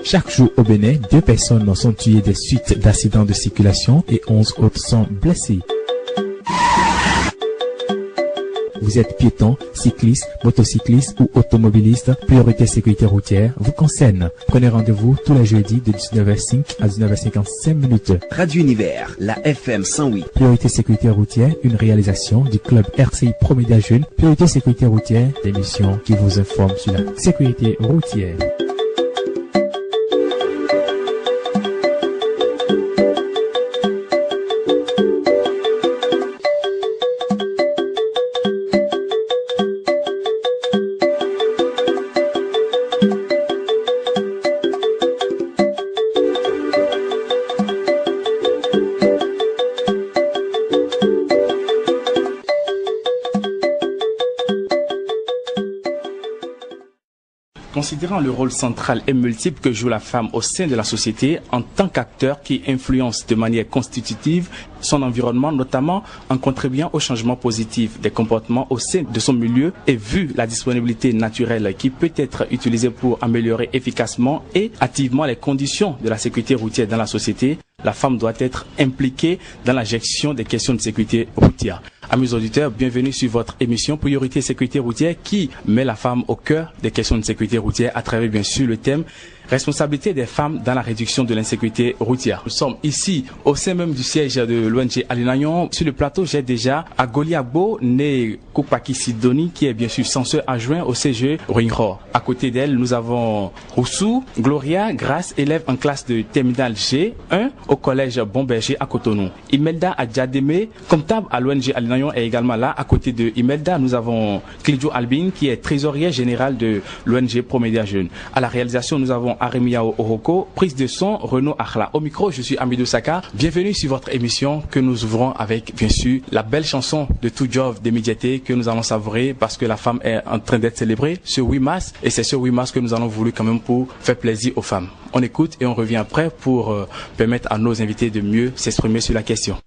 Chaque jour au Bénin, 2 personnes sont tuées des suites d'accidents de circulation et 11 autres sont blessées. Vous êtes piéton, cycliste, motocycliste ou automobiliste, Priorité Sécurité Routière vous concerne. Prenez rendez-vous tous les jeudis de 19h05 à 19h55. Radio Univers, la FM 108. Priorité Sécurité Routière, une réalisation du club RCI Promédia Jeunes. Priorité Sécurité Routière, l'émission qui vous informe sur la sécurité routière. Considérant le rôle central et multiple que joue la femme au sein de la société en tant qu'acteur qui influence de manière constitutive son environnement, notamment en contribuant au changement positif des comportements au sein de son milieu, et vu la disponibilité naturelle qui peut être utilisée pour améliorer efficacement et activement les conditions de la sécurité routière dans la société, la femme doit être impliquée dans la gestion des questions de sécurité routière. Amis auditeurs, bienvenue sur votre émission Priorité Sécurité Routière qui met la femme au cœur des questions de sécurité routière à travers bien sûr le thème responsabilité des femmes dans la réduction de l'insécurité routière. Nous sommes ici au sein même du siège de l'ONG Alinayon. Sur le plateau, j'ai déjà Agbolie Agbo, né Koupaki Sidoni, qui est bien sûr censeur adjoint au CGE Rouynro. À côté d'elle, nous avons Roussou Gloria, Grace, élève en classe de terminale G1 au collège Bonberger à Cotonou. Imelda Adjademe, comptable à l'ONG Alinayon, est également là. À côté de Imelda, nous avons Clidio Albin, qui est trésorier général de l'ONG Promédia Jeunes. À la réalisation, nous avons Aremia Oroko, prise de son, Renaud Akhla. Au micro, je suis Amidou Saka. Bienvenue sur votre émission que nous ouvrons avec, bien sûr, la belle chanson de Tout Jove de Médiaté que nous allons savourer parce que la femme est en train d'être célébrée ce 8 mars et c'est ce 8 mars que nous allons voulu quand même pour faire plaisir aux femmes. On écoute et on revient après pour permettre à nos invités de mieux s'exprimer sur la question.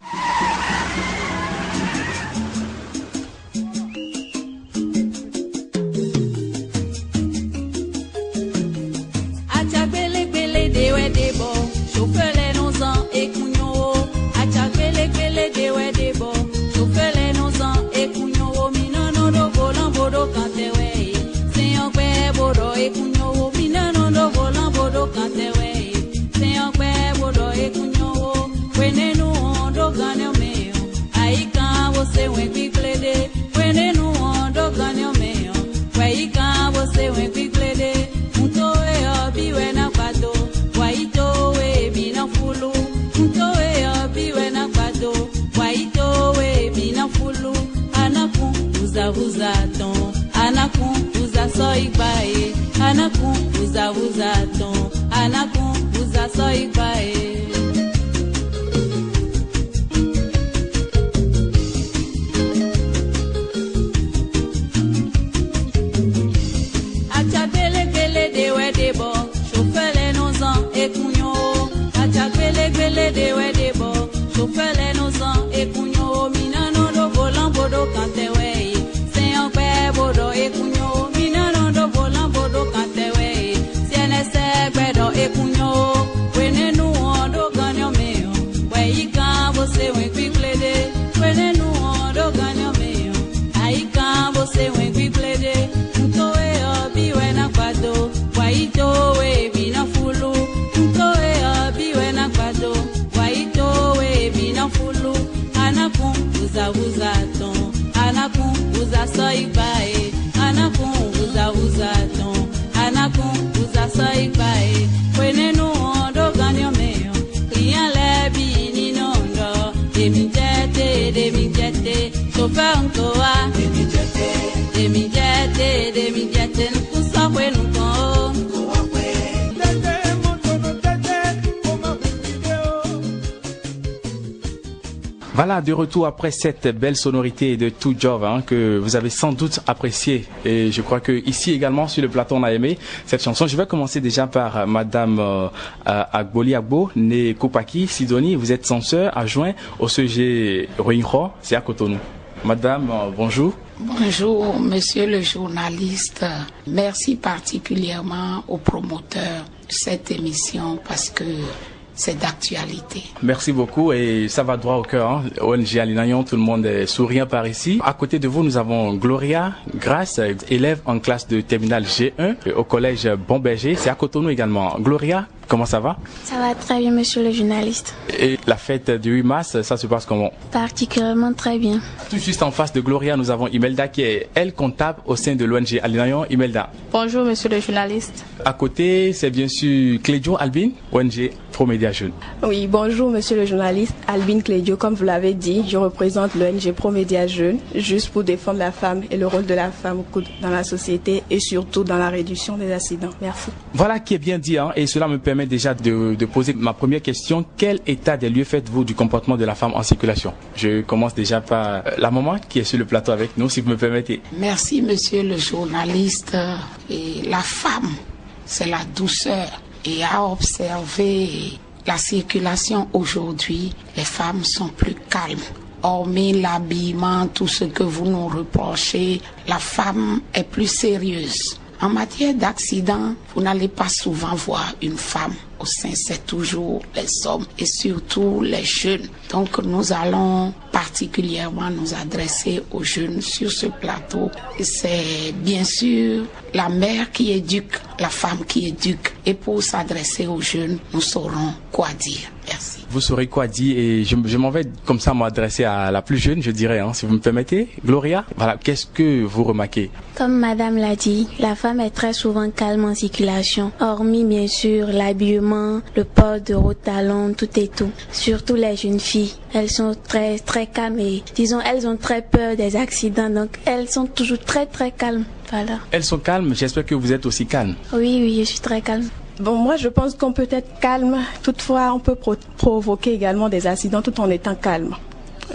Voilà, de retour après cette belle sonorité de Tout Jove que vous avez sans doute apprécié. Et je crois que ici également sur le plateau on a aimé cette chanson. Je vais commencer déjà par Madame Agbolie Agbo, née Koupaki Sidoni. Vous êtes censeur adjoint au CG Rouynro, c'est à Cotonou. Madame, bonjour. Bonjour, monsieur le journaliste. Merci particulièrement aux promoteurs cette émission parce que c'est d'actualité. Merci beaucoup et ça va droit au cœur. Hein. ONG Alinayon, tout le monde est souriant par ici. À côté de vous, nous avons Gloria Grace, élève en classe de terminale G1 au collège Bon Berger. C'est à Cotonou également. Gloria, comment ça va? Ça va très bien, monsieur le journaliste. Et la fête du 8 mars, ça se passe comment? Particulièrement très bien. Tout juste en face de Gloria, nous avons Imelda qui est, elle, comptable au sein de l'ONG Alinayon. Imelda. Bonjour, monsieur le journaliste. À côté, c'est bien sûr Clédio Albin, ONG Promédia Jeunes. Oui, bonjour, monsieur le journaliste. Albin Clédio, comme vous l'avez dit, je représente l'ONG Promédia Jeunes, juste pour défendre la femme et le rôle de la femme dans la société et surtout dans la réduction des accidents. Merci. Voilà qui est bien dit, hein, et cela me permet déjà de poser ma première question. Quel état des lieux faites-vous du comportement de la femme en circulation? Je commence déjà par la maman qui est sur le plateau avec nous, si vous me permettez. Merci, monsieur le journaliste. Et la femme, c'est la douceur. Et à observer la circulation aujourd'hui, les femmes sont plus calmes. Hormis l'habillement, tout ce que vous nous reprochez, la femme est plus sérieuse. En matière d'accident, vous n'allez pas souvent voir une femme au sein, c'est toujours les hommes et surtout les jeunes. Donc nous allons particulièrement nous adresser aux jeunes sur ce plateau. C'est bien sûr la mère qui éduque, la femme qui éduque. Et pour s'adresser aux jeunes, nous saurons quoi dire. Merci. Vous saurez quoi dire et je m'en vais comme ça m'adresser à la plus jeune, je dirais, hein, si vous me permettez. Gloria, voilà, qu'est-ce que vous remarquez? Comme madame l'a dit, la femme est très souvent calme en circulation, hormis bien sûr l'habillement, le port de haut talons, tout et tout. Surtout les jeunes filles, elles sont très très calmes et disons elles ont très peur des accidents, donc elles sont toujours très très calmes. Voilà. Elles sont calmes, j'espère que vous êtes aussi calme. Oui, je suis très calme. Bon, moi, je pense qu'on peut être calme. Toutefois, on peut provoquer également des accidents tout en étant calme.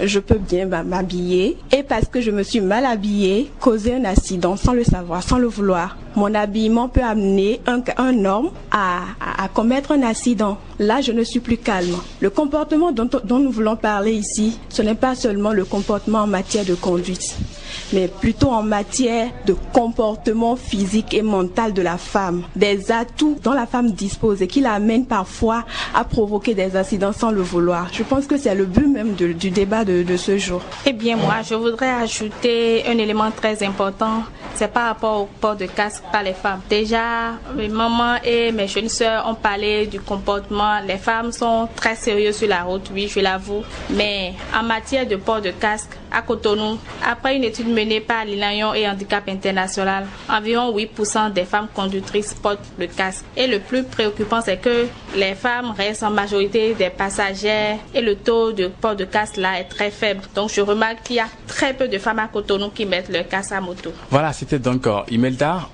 Je peux bien m'habiller et parce que je me suis mal habillée, causer un accident sans le savoir, sans le vouloir. Mon habillement peut amener un homme à commettre un accident. Là, je ne suis plus calme. Le comportement dont nous voulons parler ici, ce n'est pas seulement le comportement en matière de conduite, mais plutôt en matière de comportement physique et mental de la femme. Des atouts dont la femme dispose et qui l'amènent parfois à provoquer des accidents sans le vouloir. Je pense que c'est le but même du débat de ce jour. Eh bien, moi, je voudrais ajouter un élément très important. C'est par rapport au port de casque par les femmes. Déjà, mes mamans et mes jeunes sœurs ont parlé du comportement. Les femmes sont très sérieuses sur la route, oui, je l'avoue. Mais en matière de port de casque, à Cotonou, après une étude menée par Alinayon et Handicap International, environ 8% des femmes conductrices portent le casque. Et le plus préoccupant, c'est que les femmes restent en majorité des passagères et le taux de port de casque là est très faible. Donc je remarque qu'il y a très peu de femmes à Cotonou qui mettent leur casque à moto. Voilà, c'était donc Imelda,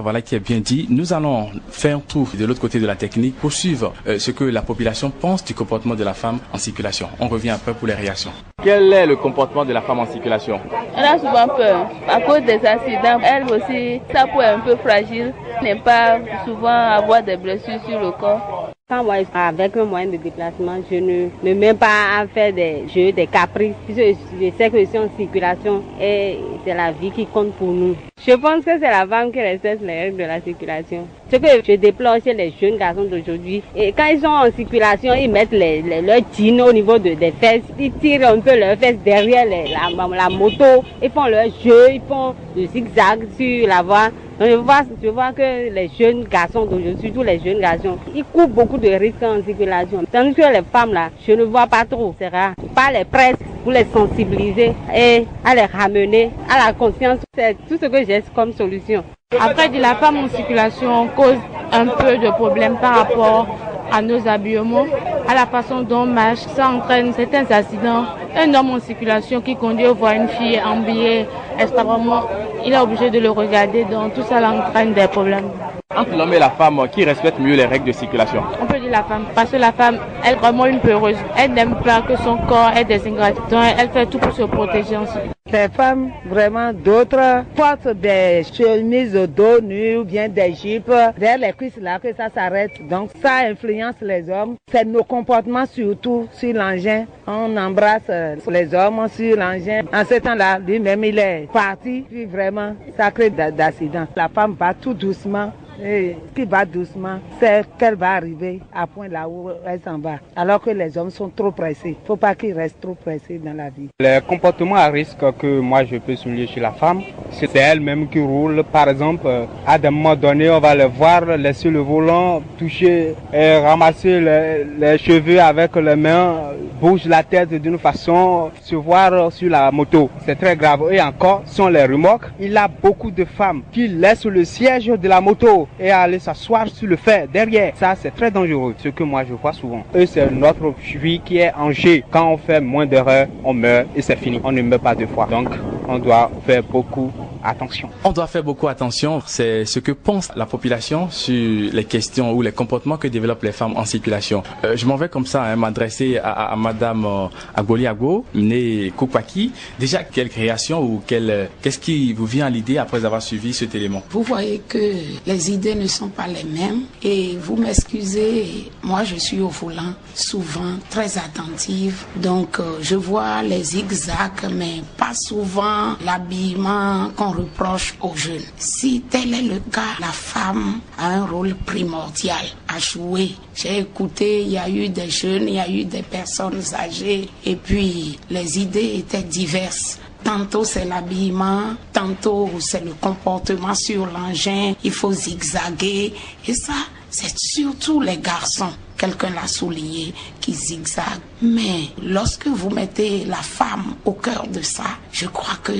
voilà qui est bien dit. Nous allons faire un tour de l'autre côté de la technique pour suivre ce que la population pense du comportement de la femme en circulation. On revient après pour les réactions. Quel est le comportement de la femme en circulation? Elle a souvent peur. À cause des accidents, elle aussi, sa peau est un peu fragile. Elle n'est pas souvent avoir des blessures sur le corps. Quand moi, avec un moyen de déplacement, je ne me mets pas à faire des jeux, des caprices. Puisque je sais que je suis en circulation et c'est la vie qui compte pour nous. Je pense que c'est la femme qui respecte les règles de la circulation. Ce que je déplore chez les jeunes garçons d'aujourd'hui, et quand ils sont en circulation, ils mettent leurs jeans au niveau des fesses, ils tirent un peu leurs fesses derrière la moto, ils font leurs jeux, ils font le zigzag sur la voie. Donc je vois que les jeunes garçons d'aujourd'hui, surtout les jeunes garçons, ils courent beaucoup de risques en circulation. Tandis que les femmes là, je ne vois pas trop, c'est rare. Pas les presses pour les sensibiliser et à les ramener à la conscience. C'est tout ce que j'ai comme solution. Après, la femme en circulation cause un peu de problème par rapport à nos habillements, à la façon dont on marche. Ça entraîne certains accidents. Un homme en circulation qui conduit voit une fille habillée extrêmement, il est obligé de le regarder, donc tout ça entraîne des problèmes. Entre l'homme et la femme, qui respecte mieux les règles de circulation? On peut dire la femme, parce que la femme, elle est vraiment une peureuse. Elle n'aime pas que son corps ait des ingratitudes, donc elle fait tout pour se protéger ensuite. Les femmes, vraiment, d'autres portent des chemises de dos nus ou bien des jupes vers les cuisses là que ça s'arrête. Donc ça influence les hommes. C'est nos comportements surtout sur l'engin. On embrasse les hommes sur l'engin. En ce temps-là, lui-même, il est parti. Puis vraiment, ça crée d'accidents. La femme va tout doucement et qui va doucement, c'est qu'elle va arriver à point là où elle s'en va. Alors que les hommes sont trop pressés. Il ne faut pas qu'ils restent trop pressés dans la vie. Les comportements à risque que moi je peux souligner chez la femme, c'est elle-même qui roule. Par exemple, à des moments donnés, on va les voir laisser le volant, toucher et ramasser les cheveux avec les mains, bouge la tête d'une façon, se voir sur la moto. C'est très grave. Et encore, sont les remorques. Il y a beaucoup de femmes qui laissent le siège de la moto et aller s'asseoir sur le fer derrière. Ça, c'est très dangereux, ce que moi je vois souvent. Et c'est notre vie qui est en jeu. Quand on fait moins d'erreurs, on meurt et c'est fini. On ne meurt pas deux fois. Donc, on doit faire beaucoup attention. On doit faire beaucoup attention. C'est ce que pense la population sur les questions ou les comportements que développent les femmes en circulation. Je m'en vais comme ça m'adresser à Madame Agboli Agbo, née Koupaki. Déjà, quelle création ou qu'est-ce qui vous vient à l'idée après avoir suivi cet élément? Vous voyez que les idées ne sont pas les mêmes et vous m'excusez, moi je suis au volant souvent très attentive, donc je vois les zigzags mais pas souvent l'habillement qu'on reproche aux jeunes. Si tel est le cas, la femme a un rôle primordial à jouer. J'ai écouté, il y a eu des jeunes, il y a eu des personnes âgées et puis les idées étaient diverses. Tantôt c'est l'habillement, tantôt c'est le comportement sur l'engin, il faut zigzaguer. Et ça, c'est surtout les garçons, quelqu'un l'a souligné, qui zigzaguent. Mais lorsque vous mettez la femme au cœur de ça, je crois que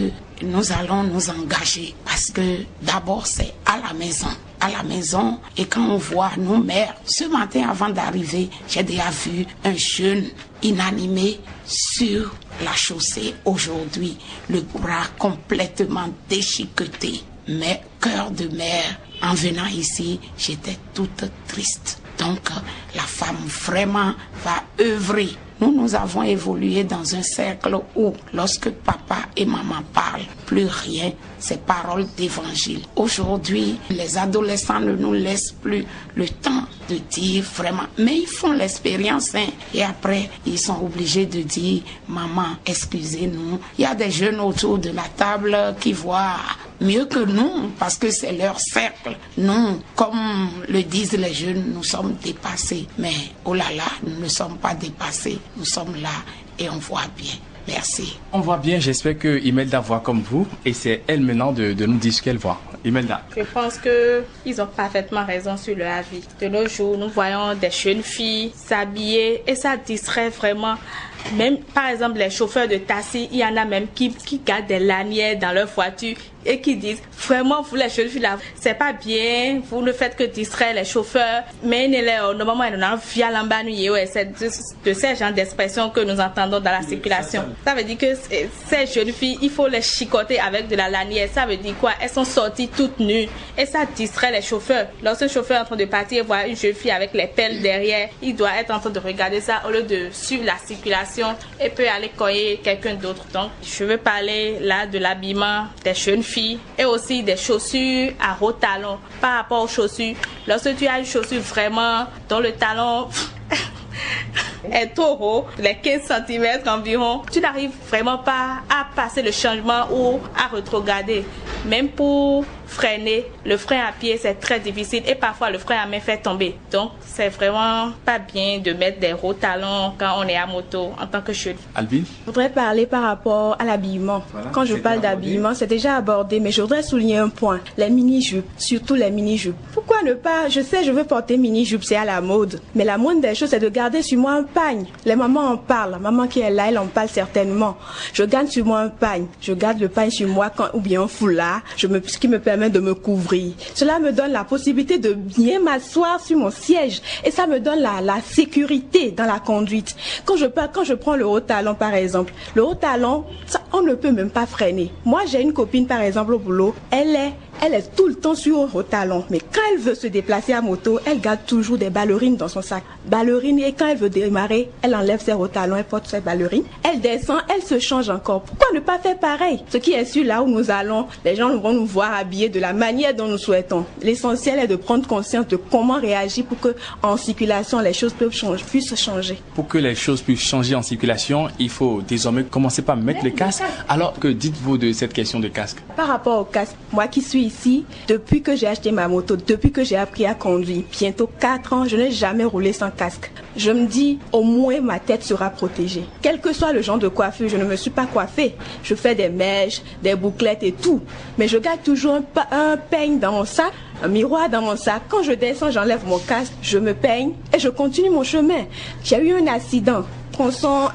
nous allons nous engager. Parce que d'abord c'est à la maison. À la maison, et quand on voit nos mères, ce matin avant d'arriver, j'ai déjà vu un jeune inanimé sur la chaussée aujourd'hui, le bras complètement déchiqueté. Mais cœur de mère, en venant ici, j'étais toute triste. Donc la femme vraiment va œuvrer. Nous avons évolué dans un cercle où, lorsque papa et maman parlent, plus rien, c'est parole d'évangile. Aujourd'hui, les adolescents ne nous laissent plus le temps de dire vraiment, mais ils font l'expérience, hein, et après, ils sont obligés de dire, maman, excusez-nous. Il y a des jeunes autour de la table qui voient mieux que nous, parce que c'est leur cercle. Nous, comme le disent les jeunes, nous sommes dépassés. Mais, oh là là, nous ne sommes pas dépassés. Nous sommes là et on voit bien. Merci. On voit bien, j'espère que Imelda voit comme vous et c'est elle maintenant de nous dire ce qu'elle voit. Imelda. Je pense qu'ils ont parfaitement raison sur leur avis. De nos jours, nous voyons des jeunes filles s'habiller et ça distrait vraiment. Même, par exemple, les chauffeurs de taxi, il y en a même qui gardent des lanières dans leur voiture et qui disent, vraiment, vous les jeunes filles là, c'est pas bien, vous ne faites que distraire les chauffeurs, mais normalement, ils n'ont via l'embanu, c'est de ces genres d'expressions que nous entendons dans la circulation. Ça veut dire que ces jeunes filles, il faut les chicoter avec de la lanière. Ça veut dire quoi? Elles sont sorties toutes nues et ça distrait les chauffeurs. Lorsqu'un chauffeur est en train de partir et voit une jeune fille avec les pelles derrière, il doit être en train de regarder ça au lieu de suivre la circulation et peut aller cogner quelqu'un d'autre. Donc, je veux parler là de l'habillement des jeunes filles et aussi des chaussures à hauts talons par rapport aux chaussures. Lorsque tu as une chaussure vraiment dont le talon est trop haut, les 15 cm environ, tu n'arrives vraiment pas à passer le changement ou à rétrograder. Même pour freiner, le frein à pied c'est très difficile et parfois le frein à main fait tomber. Donc c'est vraiment pas bien de mettre des hauts talons quand on est à moto en tant que jeune. Albin? Je voudrais parler par rapport à l'habillement. Voilà, quand je parle d'habillement, c'est déjà abordé, mais je voudrais souligner un point. Les mini-jupes, surtout les mini-jupes. Pourquoi ne pas, je sais, je veux porter mini-jupe, c'est à la mode. Mais la moindre des choses, c'est de garder sur moi un pagne. Les mamans en parlent. Maman qui est là, elle en parle certainement. Je garde sur moi un pagne. Je garde le pagne sur moi ou bien un foulard, ce qui me permet de me couvrir. Cela me donne la possibilité de bien m'asseoir sur mon siège. Et ça me donne la sécurité dans la conduite. Quand je prends le haut talon, par exemple, le haut talon, ça, on ne peut même pas freiner. Moi, j'ai une copine, par exemple, au boulot, elle est tout le temps sur un haut talon. Mais quand elle veut se déplacer à moto, elle garde toujours des ballerines dans son sac. Ballerines, et quand elle veut démarrer, elle enlève ses hauts talons, elle porte ses ballerines. Elle descend, elle se change encore. Pourquoi ne pas faire pareil? Ce qui est sûr, là où nous allons, les gens vont nous voir habillés de la manière dont nous souhaitons. L'essentiel est de prendre conscience de comment réagir pour que, en circulation, les choses puissent changer. Pour que les choses puissent changer en circulation, il faut désormais commencer par mettre le casque. Alors que dites-vous de cette question de casque? Par rapport au casque, moi qui suis ici, depuis que j'ai acheté ma moto, depuis que j'ai appris à conduire, bientôt 4 ans, je n'ai jamais roulé sans casque. Je me dis, au moins ma tête sera protégée. Quel que soit le genre de coiffure, je ne me suis pas coiffée. Je fais des mèches, des bouclettes et tout. Mais je garde toujours un peigne dans mon sac, un miroir dans mon sac. Quand je descends, j'enlève mon casque, je me peigne et je continue mon chemin. J'ai eu un accident, tronçon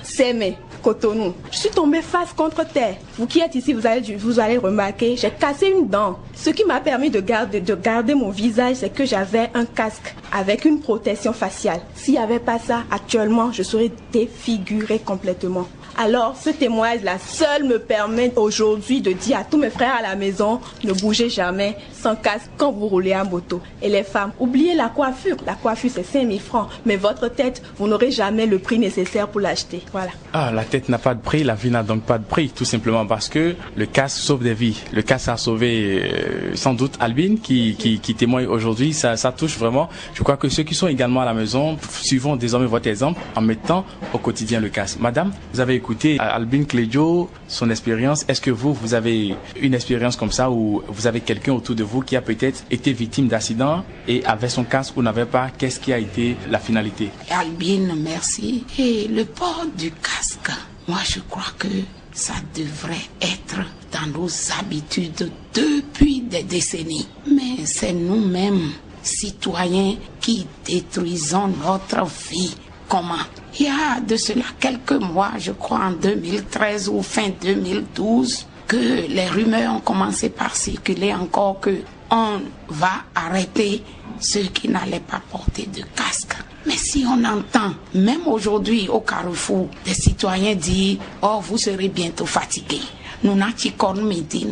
Sémé, Cotonou. Je suis tombée face contre terre. Vous qui êtes ici, vous allez remarquer, j'ai cassé une dent. Ce qui m'a permis de garder mon visage, c'est que j'avais un casque avec une protection faciale. S'il n'y avait pas ça, actuellement, je serais défigurée complètement. Alors, ce témoignage-là seul me permet aujourd'hui de dire à tous mes frères à la maison, ne bougez jamais sans casque quand vous roulez à moto. Et les femmes, oubliez la coiffure. La coiffure, c'est 5 000 francs. Mais votre tête, vous n'aurez jamais le prix nécessaire pour l'acheter. Voilà. Ah, la tête n'a pas de prix, la vie n'a donc pas de prix, tout simplement parce que le casque sauve des vies. Le casque a sauvé sans doute Albine qui témoigne aujourd'hui. Ça touche vraiment. Je crois que ceux qui sont également à la maison suivons désormais votre exemple en mettant au quotidien le casque. Madame, vous avez écouté Albine Clédio, son expérience. Est-ce que vous avez une expérience comme ça où vous avez quelqu'un autour de vous qui a peut-être été victime d'accident et avait son casque ou n'avait pas? Qu'est-ce qui a été la finalité? Albine, merci. Et le port du casque, moi je crois que ça devrait être dans nos habitudes depuis des décennies. Mais c'est nous-mêmes, citoyens, qui détruisons notre vie. Comment? Il y a de cela quelques mois, je crois en 2013 ou fin 2012, que les rumeurs ont commencé par circuler encore que on va arrêter ceux qui n'allaient pas porter de casque. Mais si on entend, même aujourd'hui au Carrefour, des citoyens dire « Oh, vous serez bientôt fatigués ». Nous n'achikon midi,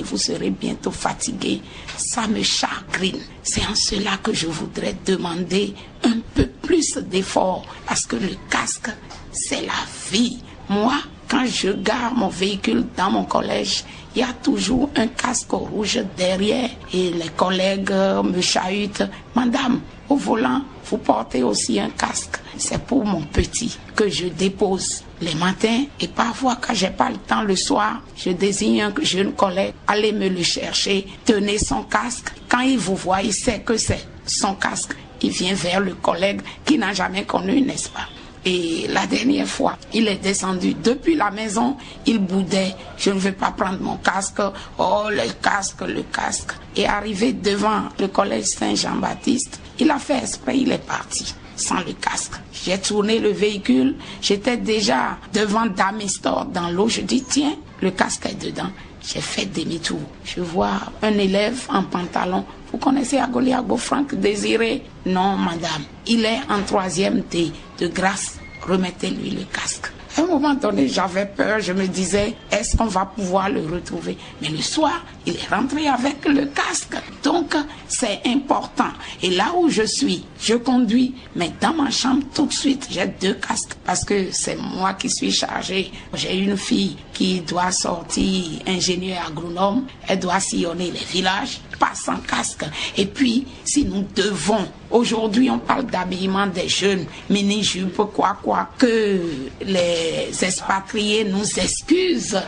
vous serez bientôt fatigués. Ça me chagrine. C'est en cela que je voudrais demander un peu plus d'efforts. Parce que le casque, c'est la vie. Moi, quand je gare mon véhicule dans mon collège, il y a toujours un casque rouge derrière. Et les collègues me chahutent. Madame, au volant, vous portez aussi un casque. C'est pour mon petit que je dépose les matins. Et parfois, quand j'ai pas le temps le soir, je désigne un jeune collègue. Allez me le chercher. Tenez son casque. Quand il vous voit, il sait que c'est son casque. Il vient vers le collègue qui n'a jamais connu, n'est-ce pas? Et la dernière fois, il est descendu depuis la maison, il boudait, je ne veux pas prendre mon casque, oh le casque. Et arrivé devant le collège Saint-Jean-Baptiste, il a fait exprès, il est parti sans le casque. J'ai tourné le véhicule, j'étais déjà devant Damistor dans l'eau, je dis tiens, le casque est dedans. J'ai fait demi-tour. Je vois un élève en pantalon. Vous connaissez Agoli Agbo Franck Désiré? Non, madame. Il est en 3e D. De grâce, remettez-lui le casque. À un moment donné, j'avais peur. Je me disais, est-ce qu'on va pouvoir le retrouver? Mais le soir, il est rentré avec le casque. Donc, c'est important. Et là où je suis, je conduis. Mais dans ma chambre, tout de suite, j'ai 2 casques. Parce que c'est moi qui suis chargée. J'ai une fille qui doit sortir ingénieur agronome. Elle doit sillonner les villages, pas sans casque. Et puis, si nous devons, aujourd'hui, on parle d'habillement des jeunes, mini-jupe, quoi, que les expatriés nous excusent.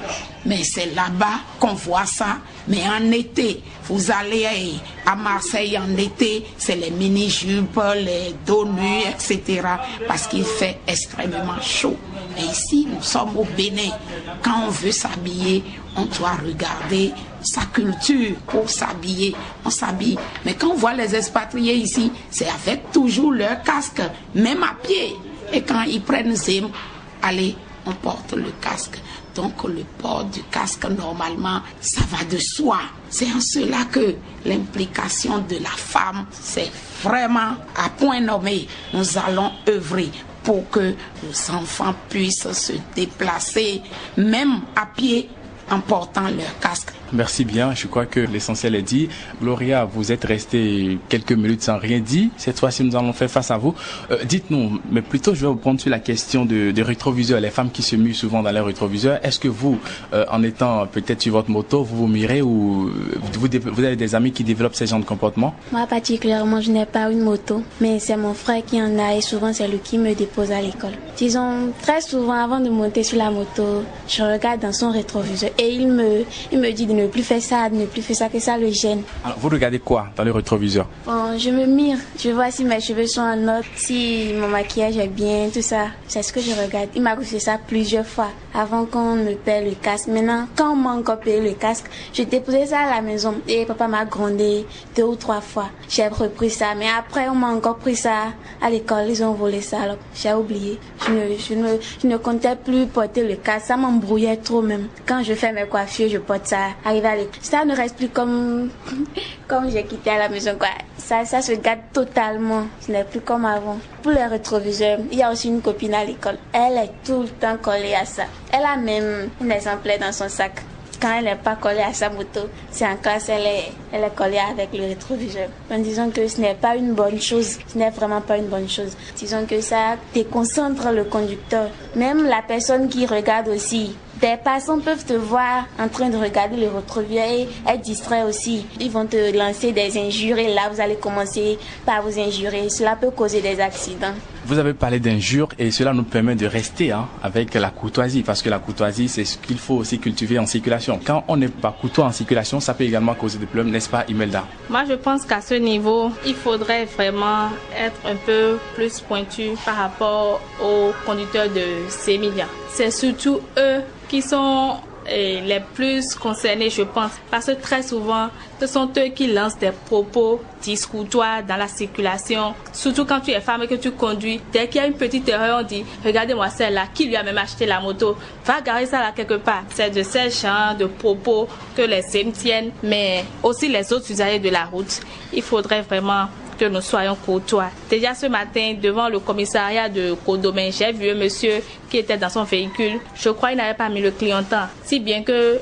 Mais c'est là-bas qu'on voit ça. Mais en été, vous allez à Marseille en été, c'est les mini-jupes, les dos nus, etc. Parce qu'il fait extrêmement chaud. Mais ici, nous sommes au Bénin. Quand on veut s'habiller, on doit regarder sa culture pour s'habiller. On s'habille. Mais quand on voit les expatriés ici, c'est avec toujours leur casque, même à pied. Et quand ils prennent Zim, allez, on porte le casque. Donc le port du casque, normalement, ça va de soi. C'est en cela que l'implication de la femme, c'est vraiment à point nommé. Nous allons œuvrer pour que nos enfants puissent se déplacer, même à pied, en portant leur casque. Merci bien, je crois que l'essentiel est dit. Gloria, vous êtes restée quelques minutes sans rien dire. Cette fois-ci, nous allons faire face à vous. Dites-nous, mais plutôt je vais vous prendre sur la question de rétroviseurs, les femmes qui se muent souvent dans les rétroviseurs. Est-ce que vous, en étant peut-être sur votre moto, vous mirez ou vous avez des amis qui développent ce genre de comportement? Moi particulièrement, je n'ai pas une moto, mais c'est mon frère qui en a et souvent c'est lui qui me dépose à l'école. Disons, très souvent avant de monter sur la moto, je regarde dans son rétroviseur et il me dit de ne ne plus faire ça, que ça le gêne. Alors, vous regardez quoi dans le rétroviseur? Bon, je me mire, je vois si mes cheveux sont en ordre, si mon maquillage est bien, tout ça. C'est ce que je regarde. Il m'a refusé ça plusieurs fois avant qu'on me paie le casque. Maintenant, quand on m'a encore payé le casque, j'ai déposé ça à la maison et papa m'a grondé 2 ou 3 fois. J'ai repris ça, mais après on m'a encore pris ça à l'école, ils ont volé ça. Alors j'ai oublié. Je ne comptais plus porter le casque, ça m'embrouillait trop même. Quand je fais mes coiffures, je porte ça. Arrivé à l'école, ça ne reste plus comme j'ai quitté à la maison quoi. Ça se gâte totalement. Ce n'est plus comme avant. Pour les rétroviseurs, il y a aussi une copine à l'école. Elle est tout le temps collée à ça. Elle a même un exemplaire dans son sac. Quand elle n'est pas collée à sa moto, c'est en classe, elle est collée avec le rétroviseur. En disant que ce n'est pas une bonne chose. Ce n'est vraiment pas une bonne chose. Disons que ça déconcentre le conducteur. Même la personne qui regarde aussi. Des passants peuvent te voir en train de regarder le rétroviseur et être distrait aussi. Ils vont te lancer des injures et là, vous allez commencer par vous injurer. Cela peut causer des accidents. Vous avez parlé d'injures et cela nous permet de rester avec la courtoisie parce que la courtoisie, c'est ce qu'il faut aussi cultiver en circulation. Quand on n'est pas courtois en circulation, ça peut également causer des problèmes, n'est-ce pas, Imelda? Moi, je pense qu'à ce niveau, il faudrait vraiment être un peu plus pointu par rapport aux conducteurs de ces médias. C'est surtout eux qui sont les plus concernés, je pense, parce que très souvent, ce sont eux qui lancent des propos discourtois dans la circulation. Surtout quand tu es femme et que tu conduis, dès qu'il y a une petite erreur, on dit « Regardez-moi celle-là, qui lui a même acheté la moto? Va garer ça là quelque part. » C'est de ces genres de propos que les hommes tiennent, mais aussi les autres usagers de la route. Il faudrait vraiment que nous soyons courtois. Déjà ce matin, devant le commissariat de Codomain, j'ai vu un monsieur qui était dans son véhicule. Je crois qu'il n'avait pas mis le clignotant. Si bien que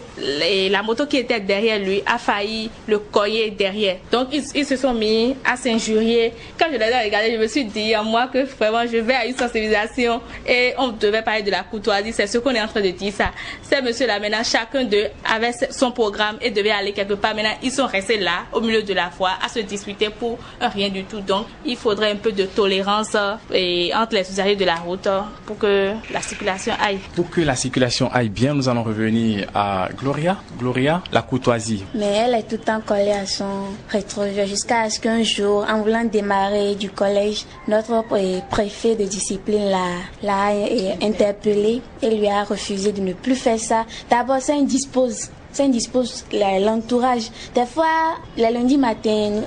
la moto qui était derrière lui a failli le coller derrière. Donc ils se sont mis à s'injurier. Quand je les ai regardés, je me suis dit en moi que vraiment je vais à une sensibilisation et on devait parler de la courtoisie. C'est ce qu'on est en train de dire ça. Ces messieurs-là, maintenant, chacun d'eux avait son programme et devait aller quelque part. Maintenant, ils sont restés là, au milieu de la voie, à se disputer pour rien du tout. Donc, il faudrait un peu de tolérance entre les usagers de la route pour que la circulation aille. Pour que la circulation aille bien, nous allons revenir à Gloria. Gloria, la courtoisie. Mais elle est tout le temps collée à son rétroviseur jusqu'à ce qu'un jour, en voulant démarrer du collège, notre préfet de discipline l'a interpellé et lui a refusé de ne plus faire ça. D'abord, ça indispose l'entourage. Des fois, le lundi matin,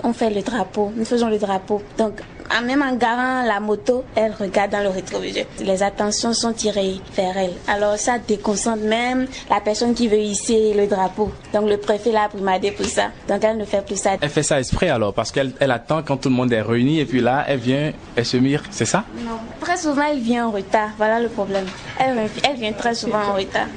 on fait le drapeau. Nous faisons le drapeau. Donc, même en garant la moto, elle regarde dans le rétroviseur. Les attentions sont tirées vers elle. Alors, ça déconcentre même la personne qui veut hisser le drapeau. Donc, le préfet l'a primadé pour ça. Donc, elle ne fait plus ça. Elle fait ça exprès alors, parce qu'elle attend quand tout le monde est réuni et puis là, elle vient, elle se mire, c'est ça? Non. Très souvent, elle vient en retard. Voilà le problème. Elle vient très souvent en retard.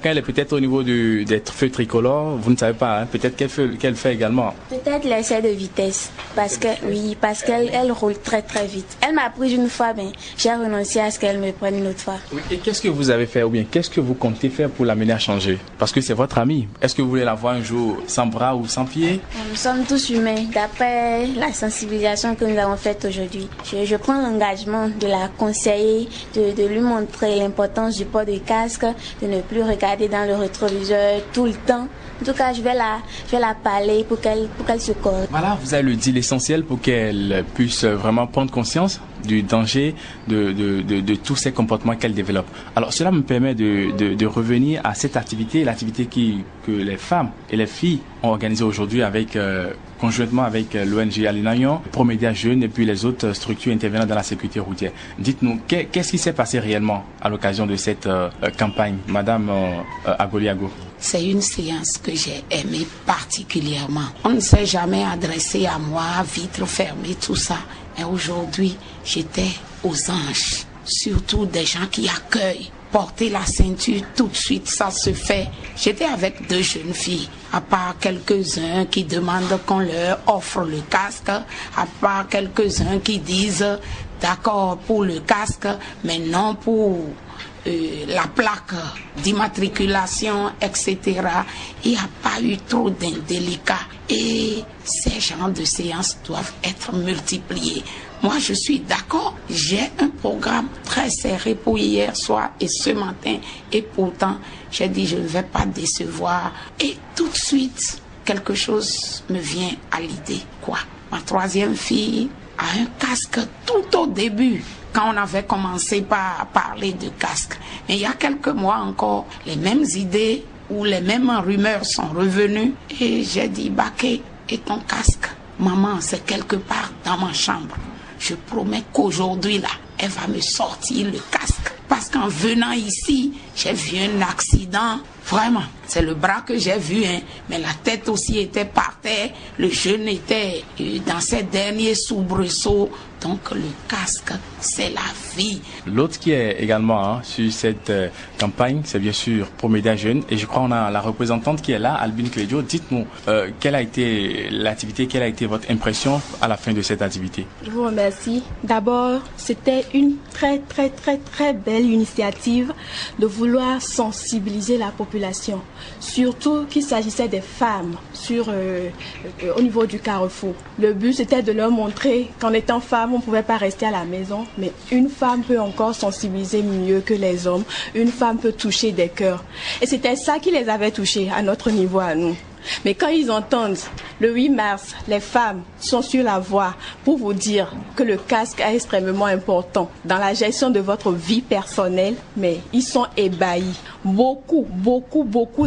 Quand elle est peut-être au niveau des feux tricolores, vous ne savez pas, peut-être qu'elle fait également. Peut-être l'excès de vitesse. Parce qu'elle roule très très vite. Elle m'a pris une fois, mais j'ai renoncé à ce qu'elle me prenne une autre fois. Oui, et qu'est-ce que vous avez fait ou bien qu'est-ce que vous comptez faire pour l'amener à changer? Parce que c'est votre amie. Est-ce que vous voulez la voir un jour sans bras ou sans pieds? Nous sommes tous humains. D'après la sensibilisation que nous avons faite aujourd'hui, je prends l'engagement de la conseiller, de lui montrer l'importance du port de casque, de ne plus regarder dans le rétroviseur tout le temps. En tout cas, je vais la parler pour qu'elle se corrige. Voilà, vous avez dit l'essentiel pour qu'elle puisse vraiment prendre conscience du danger de tous ces comportements qu'elle développe. Alors, cela me permet de revenir à cette activité, l'activité que les femmes et les filles ont organisée aujourd'hui conjointement avec l'ONG Alinayon, Promédia Jeunes et puis les autres structures intervenant dans la sécurité routière. Dites-nous, qu'est-ce qui s'est passé réellement à l'occasion de cette campagne, Madame Agoliago? C'est une séance que j'ai aimée particulièrement. On ne s'est jamais adressé à moi, vitre fermée, tout ça. Mais aujourd'hui, j'étais aux anges. Surtout des gens qui accueillent. Porter la ceinture tout de suite, ça se fait. J'étais avec 2 jeunes filles, à part quelques-uns qui demandent qu'on leur offre le casque, à part quelques-uns qui disent d'accord pour le casque, mais non pour la plaque d'immatriculation, etc. Il n'y a pas eu trop d'indélicats. Et ces genres de séances doivent être multipliées. Moi, je suis d'accord. J'ai un programme très serré pour hier soir et ce matin. Et pourtant, j'ai dit, je ne vais pas décevoir. Et tout de suite, quelque chose me vient à l'idée. Quoi? Ma troisième fille a un casque tout au début, quand on avait commencé par parler de casque. Mais il y a quelques mois encore, les mêmes idées ou les mêmes rumeurs sont revenues. Et j'ai dit, Baké, et ton casque? Maman, c'est quelque part dans ma chambre. Je promets qu'aujourd'hui, là, elle va me sortir le casque. Parce qu'en venant ici, j'ai vu un accident. Vraiment, c'est le bras que j'ai vu, hein. Mais la tête aussi était par terre. Le jeune était dans ses derniers soubresauts. Donc le casque, c'est la vie. L'autre qui est également sur cette campagne, c'est bien sûr Promédia Jeune. Et je crois qu'on a la représentante qui est là, Albine Clédio. Dites-nous, quelle a été l'activité, quelle a été votre impression à la fin de cette activité? Je vous remercie. D'abord, c'était une très belle initiative de vouloir sensibiliser la population. Surtout qu'il s'agissait des femmes au niveau du carrefour. Le but, c'était de leur montrer qu'en étant femme, on ne pouvait pas rester à la maison, mais une femme peut encore sensibiliser mieux que les hommes. Une femme peut toucher des cœurs. Et c'était ça qui les avait touchés à notre niveau à nous. Mais quand ils entendent le 8 mars, les femmes sont sur la voie pour vous dire que le casque est extrêmement important dans la gestion de votre vie personnelle, mais ils sont ébahis. Beaucoup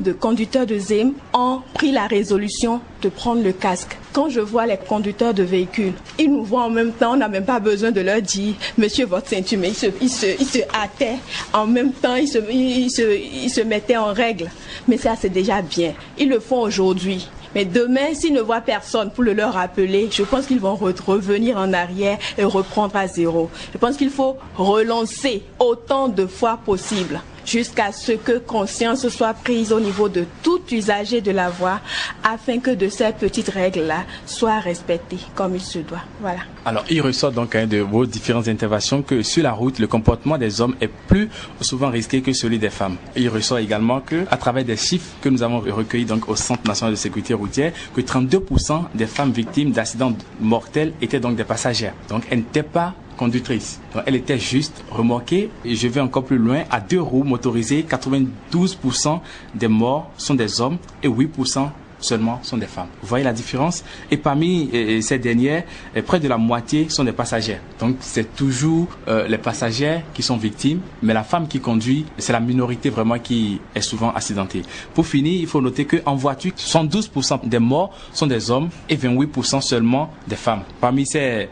de conducteurs de ZEM ont pris la résolution de prendre le casque. Quand je vois les conducteurs de véhicules, ils nous voient en même temps, on n'a même pas besoin de leur dire « Monsieur, votre ceinture », mais ils se hâtaient. En même temps, ils se mettaient en règle. Mais ça, c'est déjà bien. Ils le font aujourd'hui. Mais demain, s'ils ne voient personne pour le leur rappeler, je pense qu'ils vont revenir en arrière et reprendre à zéro. Je pense qu'il faut relancer autant de fois possible jusqu'à ce que conscience soit prise au niveau de tout usager de la voie afin que de ces petites règles-là soient respectées comme il se doit. Voilà. Alors, il ressort donc de vos différentes interventions que sur la route, le comportement des hommes est plus souvent risqué que celui des femmes. Il ressort également que, à travers des chiffres que nous avons recueillis donc au Centre national de sécurité routière, que 32% des femmes victimes d'accidents mortels étaient donc des passagères. Donc, elles n'étaient pas conductrice. Donc, elle était juste remorquée. Et je vais encore plus loin. À 2 roues motorisées, 92% des morts sont des hommes et 8% seulement sont des femmes. Vous voyez la différence? Et parmi ces dernières, près de la moitié sont des passagères. Donc c'est toujours les passagères qui sont victimes, mais la femme qui conduit, c'est la minorité vraiment qui est souvent accidentée. Pour finir, il faut noter qu'en voiture, 72% des morts sont des hommes et 28% seulement des femmes. Parmi ces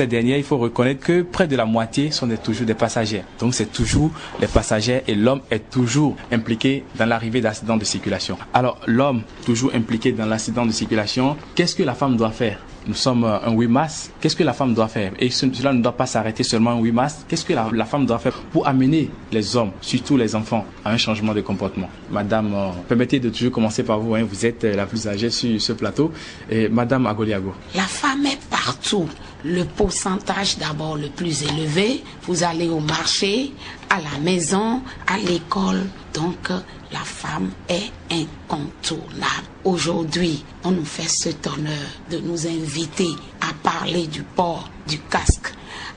dernières, il faut reconnaître que près de la moitié sont toujours des passagères. Donc c'est toujours les passagères et l'homme est toujours impliqué dans l'arrivée d'accidents de circulation. Alors l'homme toujours impliqué dans l'accident de circulation, qu'est-ce que la femme doit faire? Nous sommes un 8 mars, qu'est-ce que la femme doit faire? Et cela ne doit pas s'arrêter seulement un 8 mars. Qu'est-ce que la femme doit faire pour amener les hommes, surtout les enfants, à un changement de comportement? Madame, permettez de toujours commencer par vous, vous êtes la plus âgée sur ce plateau. Et Madame Agoliago. La femme est partout. Le pourcentage d'abord le plus élevé, vous allez au marché, à la maison, à l'école, donc la femme est incontournable. Aujourd'hui, on nous fait cet honneur de nous inviter à parler du port du casque,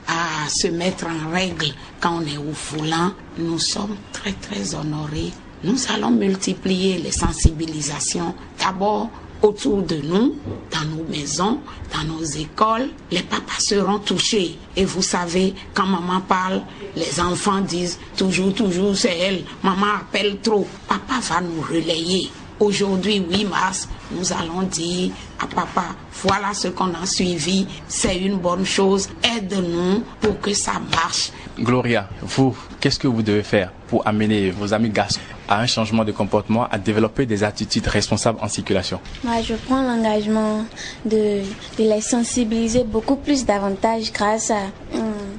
à se mettre en règle quand on est au volant. Nous sommes très honorés. Nous allons multiplier les sensibilisations. D'abord, autour de nous, dans nos maisons, dans nos écoles, les papas seront touchés. Et vous savez, quand maman parle, les enfants disent toujours, c'est elle. Maman appelle trop. Papa va nous relayer. Aujourd'hui, 8 mars, nous allons dire à papa, voilà ce qu'on a suivi, c'est une bonne chose, aide-nous pour que ça marche. Gloria, vous, qu'est-ce que vous devez faire pour amener vos amis garçons à un changement de comportement, à développer des attitudes responsables en circulation? Moi, je prends l'engagement de les sensibiliser beaucoup plus davantage grâce à,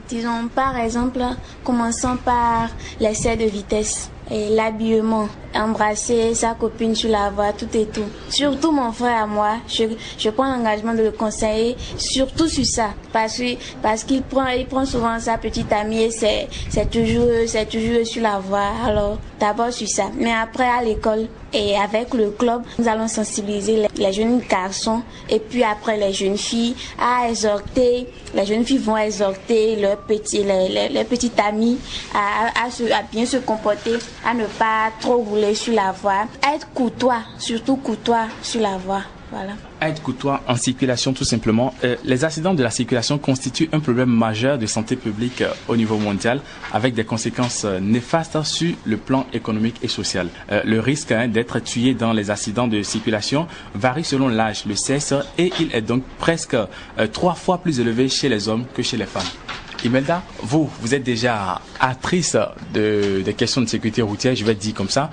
disons par exemple, commençant par l'excès de vitesse et l'habillement. embrasser sa copine sur la voie, tout et tout. Surtout mon frère à moi, je prends l'engagement de le conseiller, surtout sur ça, parce qu'il prend souvent sa petite amie et c'est toujours sur la voie. Alors d'abord sur ça, mais après à l'école et avec le club, nous allons sensibiliser les jeunes garçons et puis après les jeunes filles à exhorter. Les jeunes filles vont exhorter leurs petites amies à bien se comporter, à ne pas trop rouler sur la voie, à être courtois, surtout courtois sur la voie. Voilà. Être courtois en circulation tout simplement. Les accidents de la circulation constituent un problème majeur de santé publique au niveau mondial avec des conséquences néfastes sur le plan économique et social. Le risque d'être tué dans les accidents de circulation varie selon l'âge, le sexe et il est donc presque 3 fois plus élevé chez les hommes que chez les femmes. Imelda, vous êtes déjà actrice des questions de sécurité routière, je vais dire comme ça.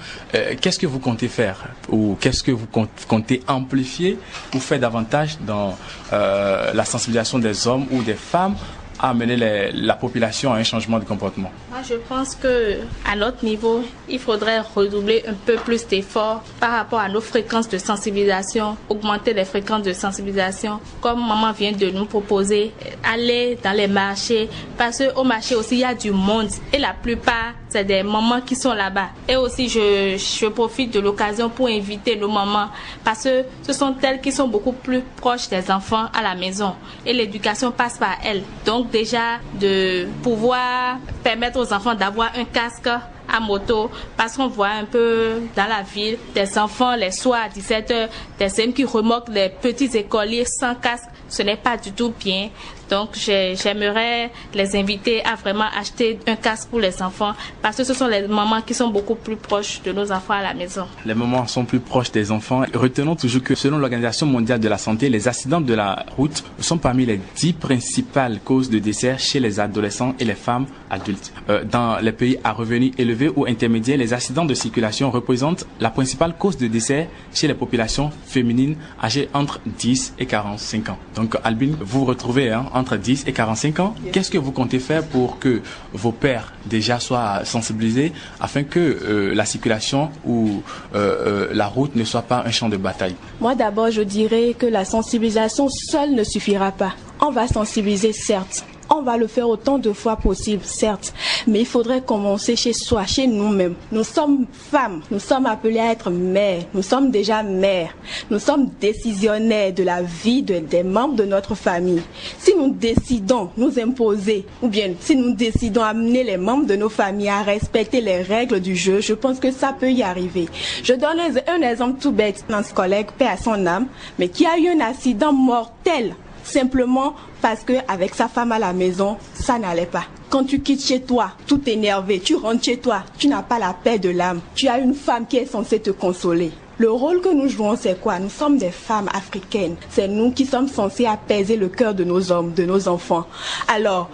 Qu'est-ce que vous comptez faire ou qu'est-ce que vous comptez amplifier ou faire davantage dans la sensibilisation des hommes ou des femmes à amener la population à un changement de comportement? Moi, je pense que à notre niveau, il faudrait redoubler un peu plus d'efforts par rapport à nos fréquences de sensibilisation, augmenter les fréquences de sensibilisation, comme maman vient de nous proposer, aller dans les marchés, parce qu'au marché aussi, il y a du monde et la plupart, c'est des mamans qui sont là-bas. Et aussi, je profite de l'occasion pour inviter nos mamans, parce que ce sont elles qui sont beaucoup plus proches des enfants à la maison et l'éducation passe par elles. Donc, déjà de pouvoir permettre aux enfants d'avoir un casque à moto, parce qu'on voit un peu dans la ville des enfants les soirs à 17h, des jeunes qui remorquent les petits écoliers sans casque. Ce n'est pas du tout bien. Donc j'aimerais les inviter à vraiment acheter un casque pour les enfants, parce que ce sont les mamans qui sont beaucoup plus proches de nos enfants à la maison. Les mamans sont plus proches des enfants. Retenons toujours que selon l'Organisation mondiale de la santé, les accidents de la route sont parmi les 10 principales causes de décès chez les adolescents et les femmes adultes. Dans les pays à revenus élevés ou intermédiaires, les accidents de circulation représentent la principale cause de décès chez les populations féminines âgées entre 10 et 45 ans. Donc Albine, vous vous retrouvez entre 10 et 45 ans. Qu'est-ce que vous comptez faire pour que vos pères déjà soient sensibilisés afin que la circulation ou la route ne soit pas un champ de bataille? Moi d'abord je dirais que la sensibilisation seule ne suffira pas. On va sensibiliser certes. On va le faire autant de fois possible, certes, mais il faudrait commencer chez soi, chez nous-mêmes. Nous sommes femmes, nous sommes appelées à être mères, nous sommes déjà mères, nous sommes décisionnaires de la vie des membres de notre famille. Si nous décidons nous imposer, ou bien si nous décidons amener les membres de nos familles à respecter les règles du jeu, je pense que ça peut y arriver. Je donne un exemple tout bête, notre collègue, paix à son âme, mais qui a eu un accident mortel. Simplement parce qu'avec sa femme à la maison, ça n'allait pas. Quand tu quittes chez toi, tout énervé, tu rentres chez toi, tu n'as pas la paix de l'âme. Tu as une femme qui est censée te consoler. Le rôle que nous jouons, c'est quoi? Nous sommes des femmes africaines. C'est nous qui sommes censés apaiser le cœur de nos hommes, de nos enfants. Alors,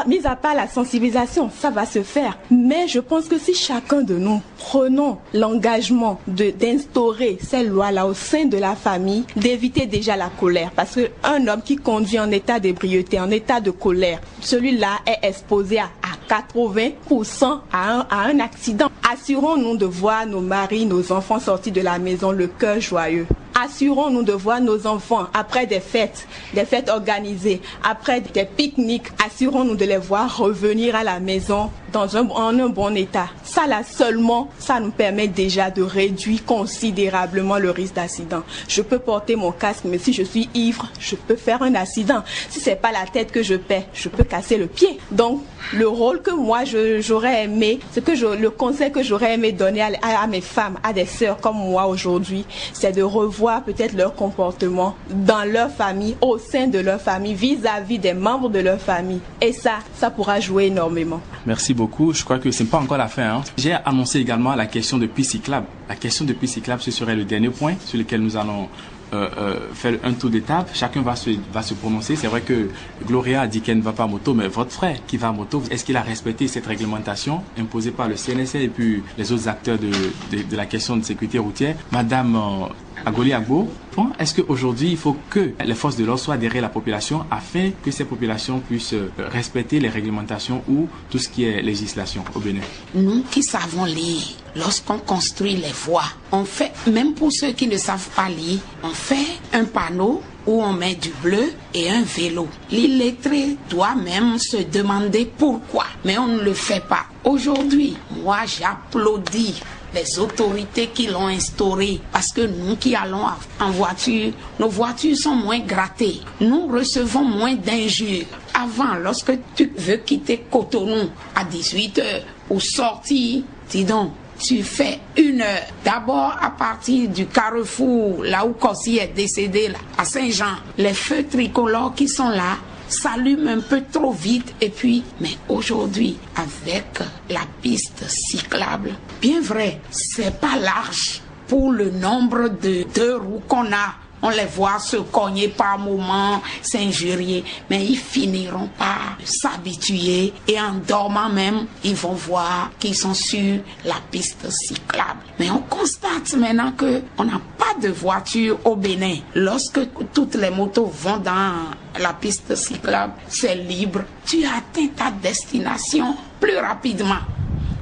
mis à part la sensibilisation, ça va se faire. Mais je pense que si chacun de nous prenons l'engagement d'instaurer ces lois-là au sein de la famille, d'éviter déjà la colère. Parce qu'un homme qui conduit en état d'ébriété, en état de colère, celui-là est exposé à 80% à un accident. Assurons-nous de voir nos maris, nos enfants sortis de la maison le cœur joyeux. Assurons-nous de voir nos enfants après des fêtes organisées, après des pique-niques. Assurons-nous de les voir revenir à la maison en un bon état. Ça là seulement, ça nous permet déjà de réduire considérablement le risque d'accident. Je peux porter mon casque, mais si je suis ivre, je peux faire un accident. Si c'est pas la tête que je perds, je peux casser le pied. Donc, le rôle que moi j'aurais aimé, le conseil que j'aurais aimé donner à mes femmes, à des sœurs comme moi aujourd'hui, c'est de revoir peut-être leur comportement dans leur famille, au sein de leur famille, vis-à-vis des membres de leur famille. Et ça pourra jouer énormément. Merci beaucoup. Je crois que ce n'est pas encore la fin. J'ai annoncé également la question de piste cyclable. La question de piste cyclable, ce serait le dernier point sur lequel nous allons faire un tour d'étape. Chacun va se prononcer. C'est vrai que Gloria a dit qu'elle ne va pas à moto, mais votre frère qui va à moto, est-ce qu'il a respecté cette réglementation imposée par le CNSA et puis les autres acteurs de la question de sécurité routière? Madame Agoli Agbo, est-ce qu'aujourd'hui, il faut que les forces de l'ordre soient derrière la population afin que ces populations puissent respecter les réglementations ou tout ce qui est législation au Bénin? Nous qui savons lire, lorsqu'on construit les voies, on fait, même pour ceux qui ne savent pas lire, on fait un panneau où on met du bleu et un vélo. L'illettré doit même se demander pourquoi, mais on ne le fait pas. Aujourd'hui, moi j'applaudis les autorités qui l'ont instauré, parce que nous qui allons en voiture, nos voitures sont moins grattées, nous recevons moins d'injures. Avant, lorsque tu veux quitter Cotonou à 18h ou sortir, dis donc, tu fais 1 heure. D'abord, à partir du carrefour, là où Kossi est décédé, là, à Saint-Jean, les feux tricolores qui sont là s'allument un peu trop vite. Et puis, mais aujourd'hui, avec la piste cyclable, bien vrai, c'est pas large pour le nombre de 2 roues qu'on a. On les voit se cogner par moments, s'injurier, mais ils finiront par s'habituer et en dormant même, ils vont voir qu'ils sont sur la piste cyclable. Mais on constate maintenant que on n'a pas de voiture au Bénin. Lorsque toutes les motos vont dans la piste cyclable, c'est libre. Tu atteins ta destination plus rapidement.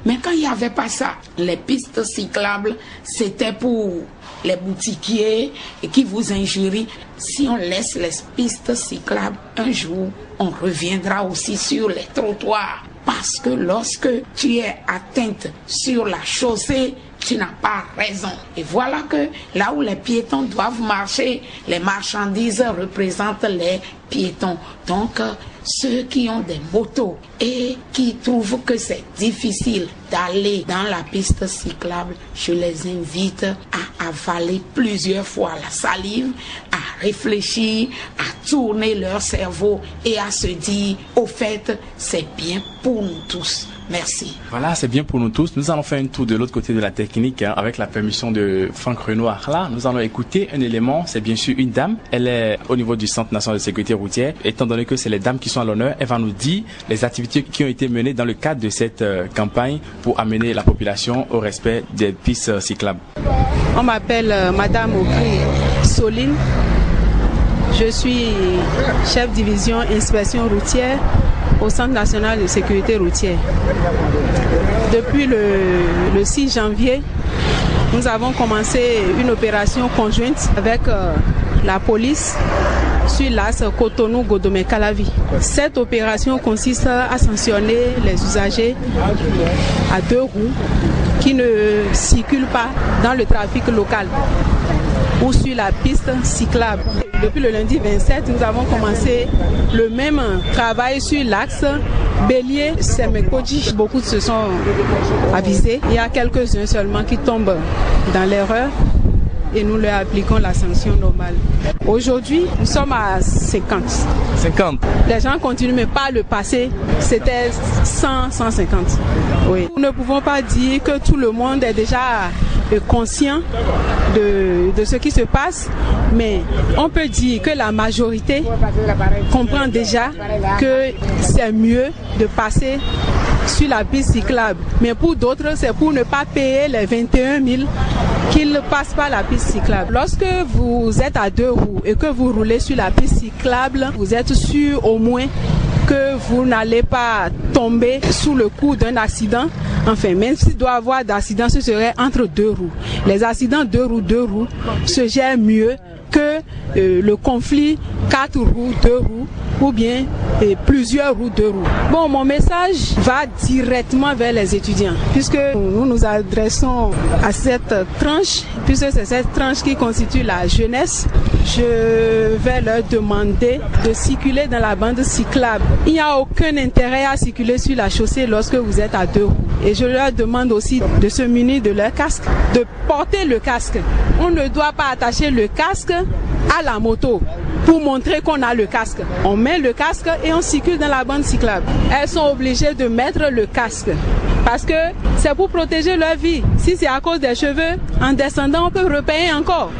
Mais quand il n'y avait pas ça, les pistes cyclables, c'était pour les boutiquiers qui vous injurient. Si on laisse les pistes cyclables, un jour, on reviendra aussi sur les trottoirs. Parce que lorsque tu es atteinte sur la chaussée, tu n'as pas raison. Et voilà que là où les piétons doivent marcher, les marchandises représentent les piétons. Donc, ceux qui ont des motos et qui trouvent que c'est difficile d'aller dans la piste cyclable, je les invite à avaler plusieurs fois la salive, à réfléchir, à tourner leur cerveau et à se dire, au fait, c'est bien pour nous tous. Merci. Voilà, c'est bien pour nous tous. Nous allons faire un tour de l'autre côté de la technique avec la permission de Franck Renoir. Là, nous allons écouter un élément, c'est bien sûr une dame. Elle est au niveau du Centre national de sécurité routière. Étant donné que c'est les dames qui sont à l'honneur, elle va nous dire les activités qui ont été menées dans le cadre de cette campagne pour amener la population au respect des pistes cyclables. On m'appelle Madame Aubry Soline. Je suis chef division inspection routière au Centre national de sécurité routière. Depuis le 6 janvier, nous avons commencé une opération conjointe avec la police sur l'axe Cotonou-Godomé-Calavi. Cette opération consiste à sanctionner les usagers à 2 roues qui ne circulent pas dans le trafic local ou sur la piste cyclable. Depuis le lundi 27, nous avons commencé le même travail sur l'axe Bélier-Semekodji. Beaucoup se sont avisés. Il y a quelques-uns seulement qui tombent dans l'erreur et nous leur appliquons la sanction normale. Aujourd'hui, nous sommes à 50. 50. Les gens continuent, mais pas le passé, c'était 100, 150. Oui. Nous ne pouvons pas dire que tout le monde est déjà conscient de ce qui se passe, mais on peut dire que la majorité comprend déjà que c'est mieux de passer sur la piste cyclable. Mais pour d'autres, c'est pour ne pas payer les 21 000 qu'ils passent par la piste cyclable. Lorsque vous êtes à 2 roues et que vous roulez sur la piste cyclable, vous êtes sûr au moins que vous n'allez pas tomber sous le coup d'un accident. Enfin, même s'il doit y avoir d'accident, ce serait entre 2 roues. Les accidents 2 roues se gèrent mieux que le conflit 4 roues, 2 roues ou bien plusieurs roues, 2 roues. Bon, mon message va directement vers les étudiants puisque nous nous adressons à cette tranche, puisque c'est cette tranche qui constitue la jeunesse. Je vais leur demander de circuler dans la bande cyclable. Il n'y a aucun intérêt à circuler sur la chaussée lorsque vous êtes à 2 roues. Et je leur demande aussi de se munir de leur casque, de porter le casque. On ne doit pas attacher le casque à la moto pour montrer qu'on a le casque. On met le casque et on circule dans la bande cyclable. Elles sont obligées de mettre le casque parce que c'est pour protéger leur vie. Si c'est à cause des cheveux, en descendant, on peut repayer encore.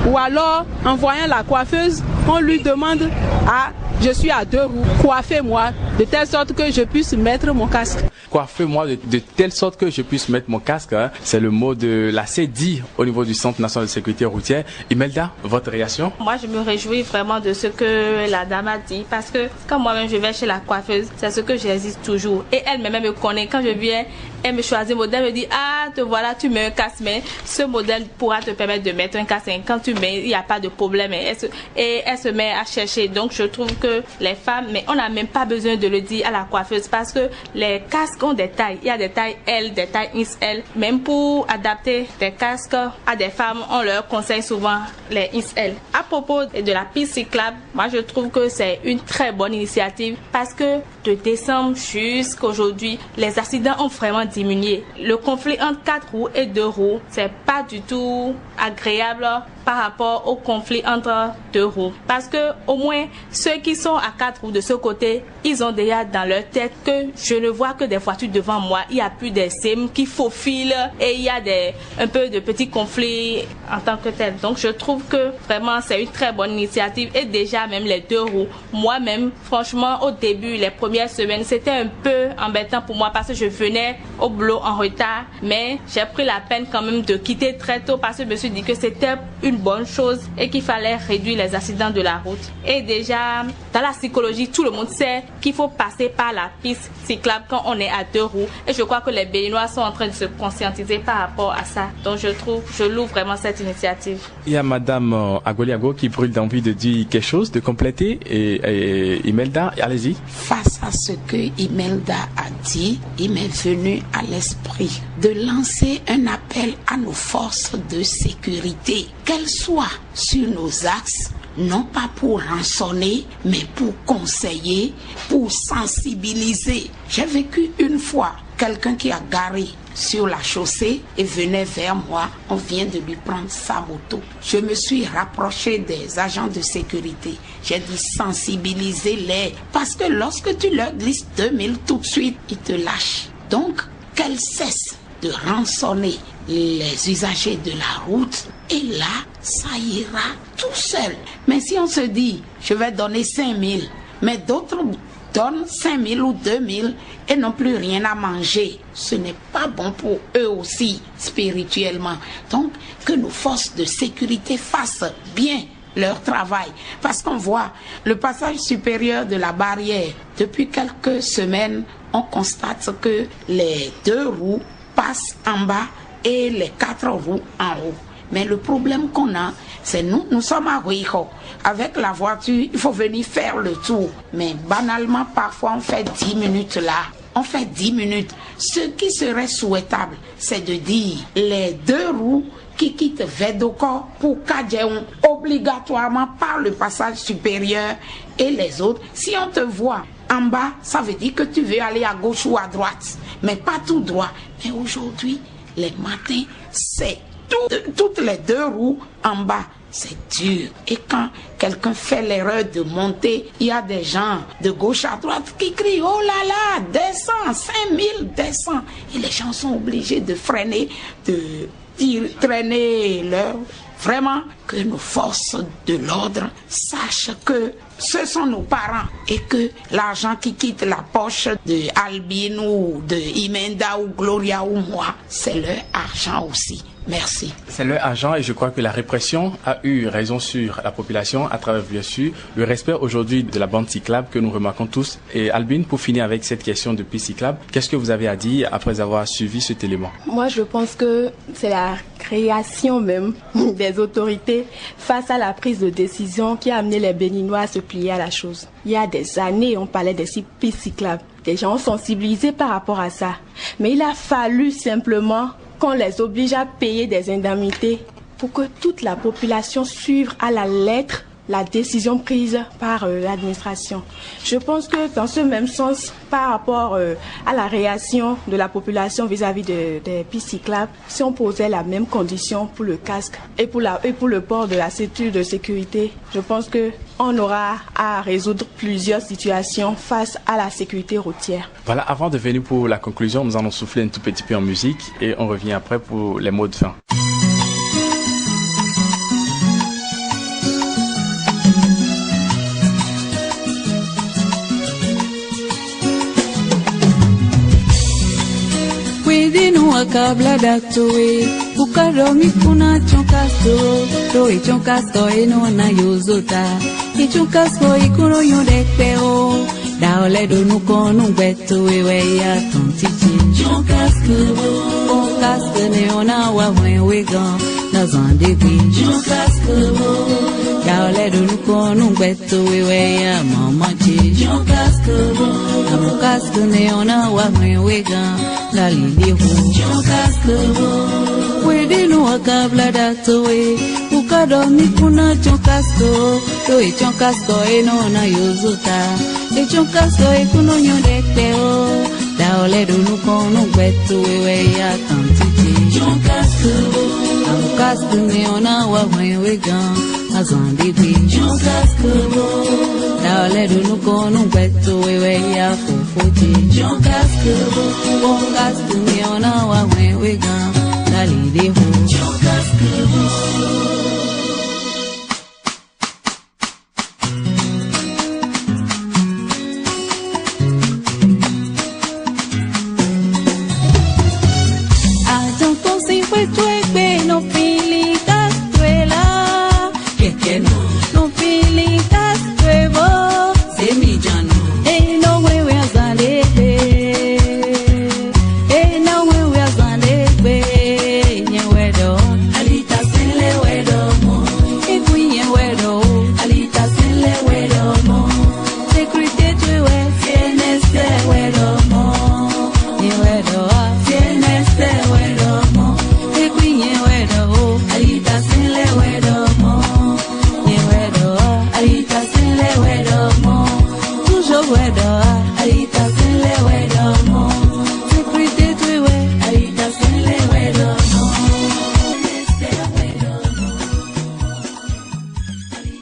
Ou alors, en voyant la coiffeuse, on lui demande « Ah, je suis à 2 roues, coiffez-moi de telle sorte que je puisse mettre mon casque. Coiffez-moi de telle sorte que je puisse mettre mon casque. Hein. C'est le mot de la CEDI au niveau du Centre national de sécurité routière. Imelda, votre réaction? Moi, je me réjouis vraiment de ce que la dame a dit parce que quand moi-même je vais chez la coiffeuse, c'est ce que j'hésite toujours. Et elle-même me connaît. Quand je viens, elle me choisit un modèle, elle me dit ah, te voilà, tu mets un casque, mais ce modèle pourra te permettre de mettre un casque. Et quand tu mets, il n'y a pas de problème. Et elle se met à chercher. Donc, je trouve que les femmes, mais on n'a même pas besoin de le dire à la coiffeuse parce que les casques ont des tailles. Il y a des tailles L, des tailles XL. Même pour adapter des casques à des femmes, on leur conseille souvent les XL. À propos de la piste cyclable, moi je trouve que c'est une très bonne initiative parce que de décembre jusqu'à aujourd'hui, les accidents ont vraiment diminué. Le conflit entre 4 roues et 2 roues, c'est pas du tout agréable par rapport au conflit entre 2 roues. Parce que au moins, ceux qui sont à 4 roues de ce côté, ils ont déjà dans leur tête que je ne vois que des voitures devant moi. Il n'y a plus des cimes qui faufilent et il y a un peu de petits conflits en tant que tel. Donc je trouve que vraiment c'est une très bonne initiative et déjà même les 2 roues. Moi-même, franchement, au début, les premières semaines, c'était un peu embêtant pour moi parce que je venais au boulot en retard. Mais j'ai pris la peine quand même de quitter très tôt parce que je me suis dit que c'était une bonne chose et qu'il fallait réduire les accidents de la route. Et déjà, dans la psychologie, tout le monde sait qu'il faut passer par la piste cyclable quand on est à 2 roues. Et je crois que les Béninois sont en train de se conscientiser par rapport à ça. Donc je loue vraiment cette initiative. Il y a Madame Agoliago qui brûle d'envie de dire quelque chose, de compléter. Et Imelda, allez-y. Face à ce que Imelda a dit, il m'est venu à l'esprit de lancer un appel à nos forces de sécurité, qu'elles soient sur nos axes, non pas pour rançonner, mais pour conseiller, pour sensibiliser. J'ai vécu une fois quelqu'un qui a garé sur la chaussée et venait vers moi. On vient de lui prendre sa moto. Je me suis rapprochée des agents de sécurité. J'ai dit sensibiliser-les parce que lorsque tu leur glisses 2000 tout de suite, ils te lâchent. Donc, qu'elles cessent de rançonner les usagers de la route et là, ça ira tout seul. Mais si on se dit, je vais donner 5000, mais d'autres donnent 5000 ou 2000 et n'ont plus rien à manger, ce n'est pas bon pour eux aussi spirituellement. Donc, que nos forces de sécurité fassent bien leur travail. Parce qu'on voit le passage supérieur de la barrière. Depuis quelques semaines, on constate que les 2 roues passent en bas et les 4 roues en haut. Mais le problème qu'on a, c'est nous sommes à Ruijo. Avec la voiture, il faut venir faire le tour. Mais banalement, parfois, on fait 10 minutes là. On fait 10 minutes. Ce qui serait souhaitable, c'est de dire les 2 roues qui quittent Vedoko pour Kadjeon obligatoirement par le passage supérieur et les autres. Si on te voit en bas, ça veut dire que tu veux aller à gauche ou à droite, mais pas tout droit. Mais aujourd'hui, les matins, c'est toutes les 2 roues en bas. C'est dur. Et quand quelqu'un fait l'erreur de monter, il y a des gens de gauche à droite qui crient « Oh là là, descends, 5000, descends !» Et les gens sont obligés de freiner, de traîner leur... Vraiment, que nos forces de l'ordre sachent que ce sont nos parents et que l'argent qui quitte la poche de Albine ou de Imenda ou Gloria ou moi, c'est leur argent aussi. Merci. C'est leur argent et je crois que la répression a eu raison sur la population à travers, bien sûr, le respect aujourd'hui de la bande cyclable que nous remarquons tous. Et Albine, pour finir avec cette question de piste cyclable, qu'est-ce que vous avez à dire après avoir suivi cet élément? Moi, je pense que c'est la création même des autorités face à la prise de décision qui a amené les Béninois à se plier à la chose. Il y a des années, on parlait des pistes cyclables. Les gens ont sensibilisé par rapport à ça. Mais il a fallu simplement qu'on les oblige à payer des indemnités pour que toute la population suive à la lettre la décision prise par l'administration. Je pense que dans ce même sens, par rapport à la réaction de la population vis-à-vis des pistes cyclables, si on posait la même condition pour le casque et pour le port de la ceinture de sécurité, je pense qu'on aura à résoudre plusieurs situations face à la sécurité routière. Voilà, avant de venir pour la conclusion, nous allons souffler un tout petit peu en musique et on revient après pour les mots de fin. wakabla daktoe ukadomi kuna chonkasto to e chonkasto e nona yozota e chonkasto e kuno yodekpeo daole do nukonu beto e weya tontiji chonkasto ne ona wa wegan na zandebi chonkasto daole do nukonu beto e weya mamaji chonkasto amukasto ne ona wa wegan la lilihu chonkasto wedinu wakabla daktoe ukadomi kuna chonkasto to e chonkasto e nona yozota e chonkasto e kuno nyodekpeo daole do nukonu beto e weya tantiti chonkasto amukasto ne ona wa wegan azandebi chonkasto daole do nukonu beto e weya fofoji chonkasto ne ona wa wegan la lilihu chonkasto.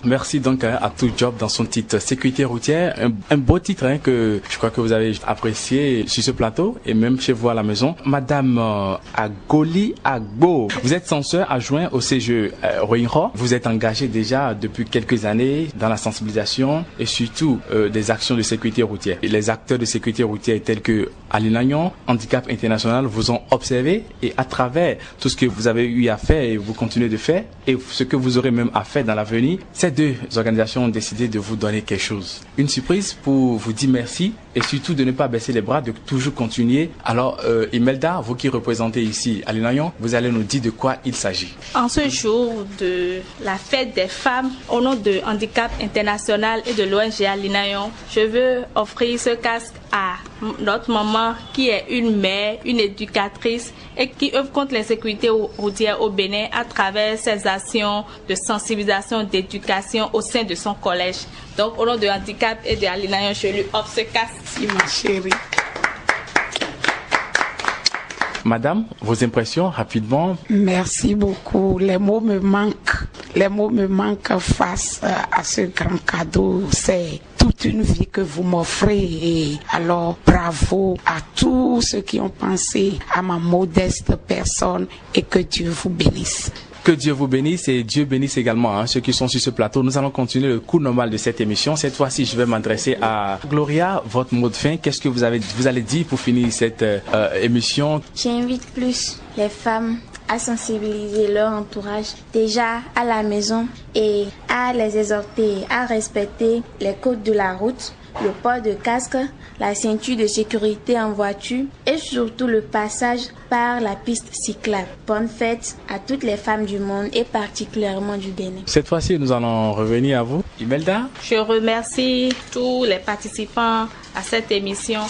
Merci donc à Tout Job dans son titre Sécurité routière, un beau titre que je crois que vous avez apprécié sur ce plateau et même chez vous à la maison. Madame Agoli Agbo, vous êtes censeur adjoint au CGE Roinho. Vous êtes engagé déjà depuis quelques années dans la sensibilisation et surtout des actions de sécurité routière. Et les acteurs de sécurité routière tels que Aline Agnon, Handicap International vous ont observé et à travers tout ce que vous avez eu à faire et vous continuez de faire et ce que vous aurez même à faire dans l'avenir, ces deux organisations ont décidé de vous donner quelque chose. Une surprise pour vous dire merci et surtout de ne pas baisser les bras, de toujours continuer. Alors, Imelda, vous qui représentez ici Aline Agnon, vous allez nous dire de quoi il s'agit. En ce jour de la fête des femmes, au nom de Handicap International et de l'ONG Aline Agnon, je veux offrir ce casque à notre maman qui est une mère, une éducatrice et qui œuvre contre l'insécurité routière au Bénin à travers ses actions de sensibilisation, d'éducation au sein de son collège. Donc au nom de Handicap et de Aline Agnon, je lui offre ce casque. Merci ma chérie. Madame, vos impressions rapidement? Merci beaucoup. Les mots me manquent. Les mots me manquent face à ce grand cadeau. C'est toute une vie que vous m'offrez. Et alors, bravo à tous ceux qui ont pensé à ma modeste personne et que Dieu vous bénisse. Que Dieu vous bénisse et Dieu bénisse également ceux qui sont sur ce plateau. Nous allons continuer le cours normal de cette émission. Cette fois-ci, je vais m'adresser à Gloria. Votre mot de fin, qu'est-ce que vous allez dire pour finir cette émission? J'invite plus les femmes à sensibiliser leur entourage déjà à la maison et à les exhorter à respecter les codes de la route, le port de casque, la ceinture de sécurité en voiture et surtout le passage par la piste cyclable. Bonne fête à toutes les femmes du monde et particulièrement du Bénin. Cette fois-ci, nous allons revenir à vous. Imelda? Je remercie tous les participants à cette émission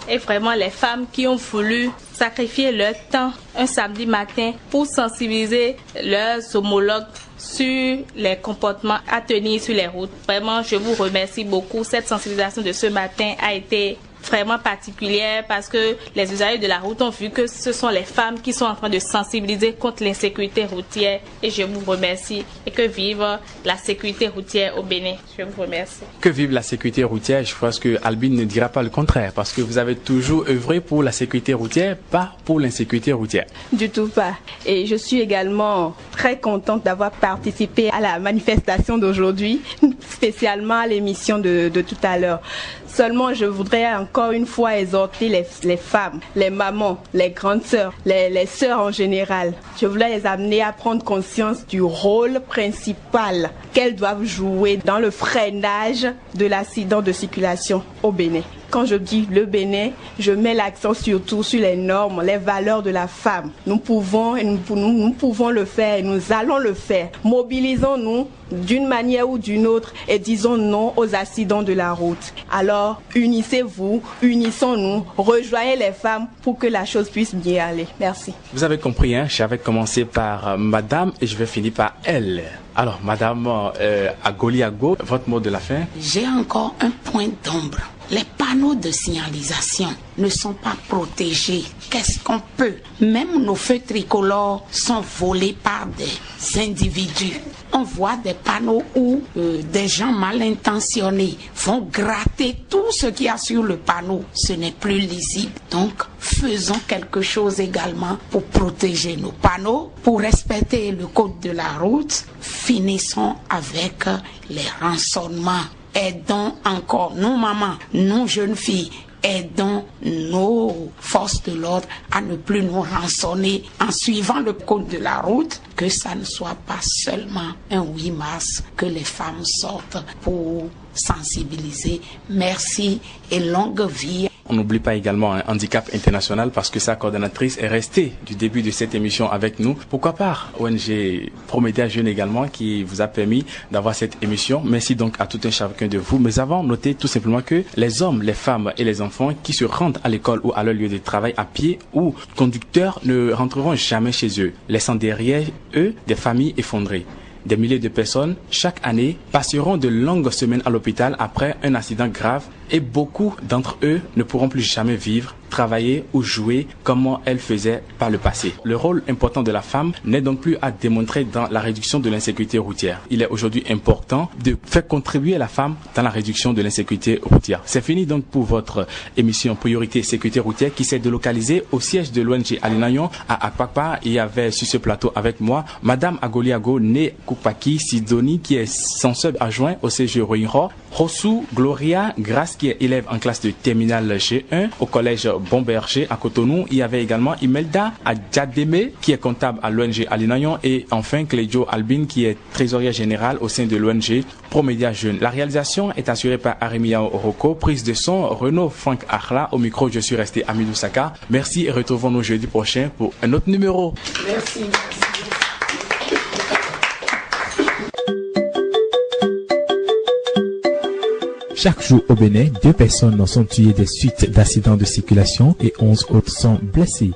et vraiment les femmes qui ont voulu sacrifier leur temps un samedi matin pour sensibiliser leurs homologues sur les comportements à tenir sur les routes. Vraiment, je vous remercie beaucoup. Cette sensibilisation de ce matin a été vraiment particulière parce que les usagers de la route ont vu que ce sont les femmes qui sont en train de sensibiliser contre l'insécurité routière et je vous remercie et que vive la sécurité routière au Bénin. Je vous remercie. Que vive la sécurité routière, je pense que Albine ne dira pas le contraire parce que vous avez toujours œuvré pour la sécurité routière, pas pour l'insécurité routière. Du tout pas. Et je suis également très contente d'avoir participé à la manifestation d'aujourd'hui, spécialement à l'émission de tout à l'heure. Seulement, je voudrais encore une fois exhorter les femmes, les mamans, les grandes sœurs, les sœurs en général. Je voulais les amener à prendre conscience du rôle principal qu'elles doivent jouer dans le freinage de l'accident de circulation au Bénin. Quand je dis le Bénin, je mets l'accent surtout sur les normes, les valeurs de la femme. Nous pouvons le faire et nous allons le faire. Mobilisons-nous d'une manière ou d'une autre et disons non aux accidents de la route. Alors, unissez-vous, unissons-nous, rejoignez les femmes pour que la chose puisse bien aller. Merci. Vous avez compris, hein? J'avais commencé par madame et je vais finir par elle. Alors, madame Agoliago, votre mot de la fin? J'ai encore un point d'ombre. Les panneaux de signalisation ne sont pas protégés. Qu'est-ce qu'on peut? Même nos feux tricolores sont volés par des individus. On voit des panneaux où des gens mal intentionnés vont gratter tout ce qu'il y a sur le panneau. Ce n'est plus lisible. Donc, faisons quelque chose également pour protéger nos panneaux, pour respecter le code de la route. Finissons avec les rançonnements. Aidons encore nous mamans, nous jeunes filles, aidons nos forces de l'ordre à ne plus nous rançonner en suivant le code de la route, que ça ne soit pas seulement un 8 mars que les femmes sortent pour sensibiliser. Merci et longue vie. On n'oublie pas également un handicap international parce que sa coordonnatrice est restée du début de cette émission avec nous. Pourquoi pas ONG Prométhée Jeune également qui vous a permis d'avoir cette émission. Merci donc à tout un chacun de vous. Mais avant, notez tout simplement que les hommes, les femmes et les enfants qui se rendent à l'école ou à leur lieu de travail à pied ou conducteurs ne rentreront jamais chez eux, laissant derrière eux des familles effondrées. Des milliers de personnes, chaque année, passeront de longues semaines à l'hôpital après un accident grave et beaucoup d'entre eux ne pourront plus jamais vivre, travailler ou jouer comme elles faisaient par le passé. Le rôle important de la femme n'est donc plus à démontrer dans la réduction de l'insécurité routière. Il est aujourd'hui important de faire contribuer la femme dans la réduction de l'insécurité routière. C'est fini donc pour votre émission Priorité Sécurité routière qui s'est délocalisée au siège de l'ONG Alinayon à Akpakpa. Il y avait sur ce plateau avec moi Madame Agoliago née Koupaki Sidoni qui est son seul adjoint au CG Roinho, Rossou Gloria Grace qui est élève en classe de terminale G1 au collège Bomberger à Cotonou. Il y avait également Imelda Adjademe qui est comptable à l'ONG Alinayon et enfin Clédio Albin qui est trésorier général au sein de l'ONG Prométhée Jeune. La réalisation est assurée par Arimia Oroko, prise de son Renaud Frank Arla. Au micro, je suis resté Amidou Saka. Merci et retrouvons-nous jeudi prochain pour un autre numéro. Merci. Chaque jour au Bénin, 2 personnes sont tuées des suites d'accidents de circulation et 11 autres sont blessées.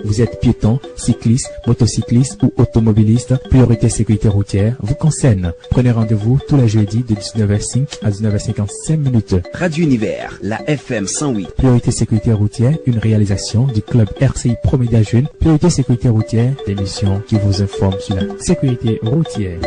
Vous êtes piéton, cycliste, motocycliste ou automobiliste, Priorité Sécurité routière vous concerne. Prenez rendez-vous tous les jeudis de 19h05 à 19h55. Radio Univers, la FM 108. Priorité Sécurité routière, une réalisation du club RCI Prométhée Jeune. Priorité Sécurité routière, l'émission qui vous informe sur la sécurité routière.